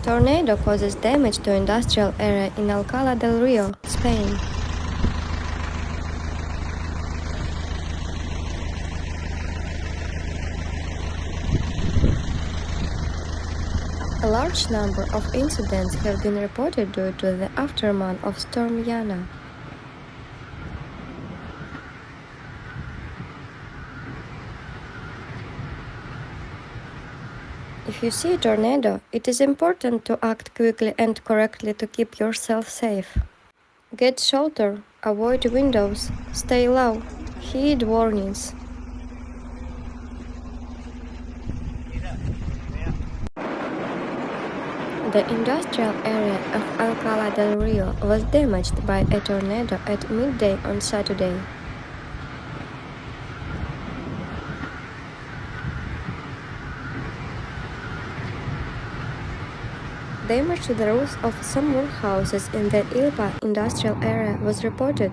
Tornado causes damage to industrial area in Alcalá del Río, Spain. A large number of incidents have been reported due to the aftermath of Storm Yana. If you see a tornado, it is important to act quickly and correctly to keep yourself safe. Get shelter, avoid windows, stay low, heed warnings. The industrial area of Alcalá del Río was damaged by a tornado at midday on Saturday. Damage to the roofs of some warehouses in the Ilpa industrial area was reported.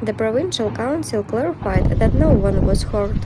The provincial council clarified that no one was hurt.